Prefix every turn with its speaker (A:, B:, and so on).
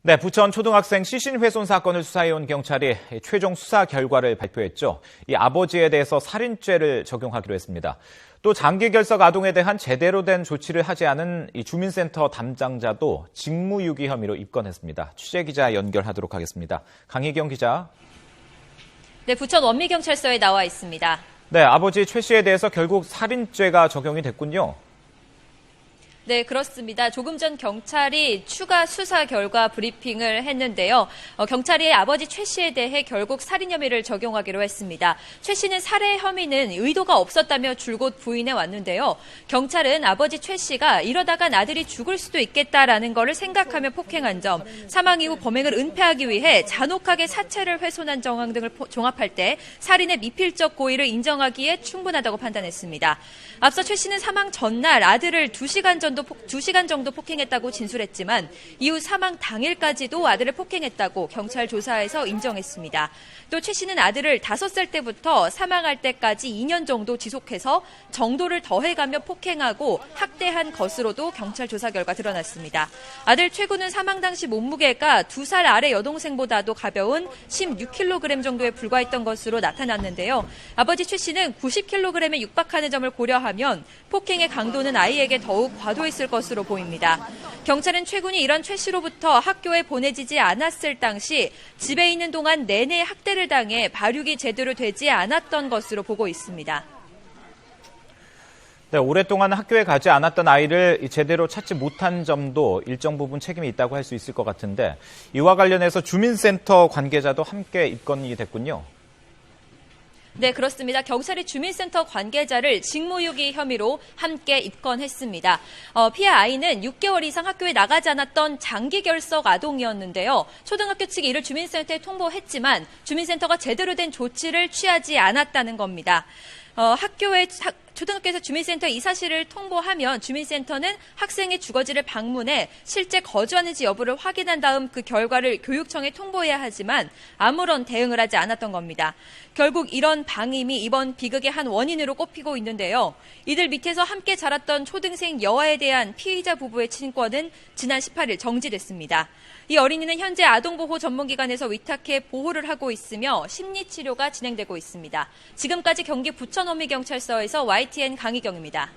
A: 네, 부천 초등학생 시신 훼손 사건을 수사해온 경찰이 최종 수사 결과를 발표했죠. 이 아버지에 대해서 살인죄를 적용하기로 했습니다. 또 장기 결석 아동에 대한 제대로 된 조치를 하지 않은 이 주민센터 담당자도 직무유기 혐의로 입건했습니다. 취재기자 연결하도록 하겠습니다. 강희경 기자.
B: 네, 부천 원미경찰서에 나와 있습니다.
A: 네, 아버지 최 씨에 대해서 결국 살인죄가 적용이 됐군요.
B: 네, 그렇습니다. 조금 전 경찰이 추가 수사 결과 브리핑을 했는데요. 경찰이 아버지 최 씨에 대해 결국 살인 혐의를 적용하기로 했습니다. 최 씨는 살해 혐의는 의도가 없었다며 줄곧 부인해 왔는데요. 경찰은 아버지 최 씨가 이러다간 아들이 죽을 수도 있겠다라는 것을 생각하며 폭행한 점, 사망 이후 범행을 은폐하기 위해 잔혹하게 사체를 훼손한 정황 등을 종합할 때 살인의 미필적 고의를 인정하기에 충분하다고 판단했습니다. 앞서 최 씨는 사망 전날 아들을 2시간 정도 폭행했다고 진술했지만 이후 사망 당일까지도 아들을 폭행했다고 경찰 조사에서 인정했습니다. 또 최 씨는 아들을 5살 때부터 사망할 때까지 2년 정도 지속해서 정도를 더해가며 폭행하고 학대한 것으로도 경찰 조사 결과 드러났습니다. 아들 최군은 사망 당시 몸무게가 2살 아래 여동생보다도 가벼운 16kg 정도에 불과했던 것으로 나타났는데요. 아버지 최 씨는 90kg에 육박하는 점을 고려하면 폭행의 강도는 아이에게 더욱 과도했을 것으로 보입니다. 경찰은 최군이 이런 최 씨로부터 학교에 보내지지 않았을 당시 집에 있는 동안 내내 학대를 당해 발육이 제대로 되지 않았던 것으로 보고 있습니다.
A: 네, 오랫동안 학교에 가지 않았던 아이를 제대로 찾지 못한 점도 일정 부분 책임이 있다고 할 수 있을 것 같은데 이와 관련해서 주민센터 관계자도 함께 입건이 됐군요.
B: 네, 그렇습니다. 경찰이 주민센터 관계자를 직무유기 혐의로 함께 입건했습니다. 피해 아이는 6개월 이상 학교에 나가지 않았던 장기 결석 아동이었는데요. 초등학교 측이 이를 주민센터에 통보했지만 주민센터가 제대로 된 조치를 취하지 않았다는 겁니다. 초등학교에서 주민센터에 이 사실을 통보하면 주민센터는 학생의 주거지를 방문해 실제 거주하는지 여부를 확인한 다음 그 결과를 교육청에 통보해야 하지만 아무런 대응을 하지 않았던 겁니다. 결국 이런 방임이 이번 비극의 한 원인으로 꼽히고 있는데요. 이들 밑에서 함께 자랐던 초등생 여아에 대한 피의자 부부의 친권은 지난 18일 정지됐습니다. 이 어린이는 현재 아동보호 전문기관에서 위탁해 보호를 하고 있으며 심리치료가 진행되고 있습니다. 지금까지 경기 부천 원미경찰서에서 YTN 강희경입니다.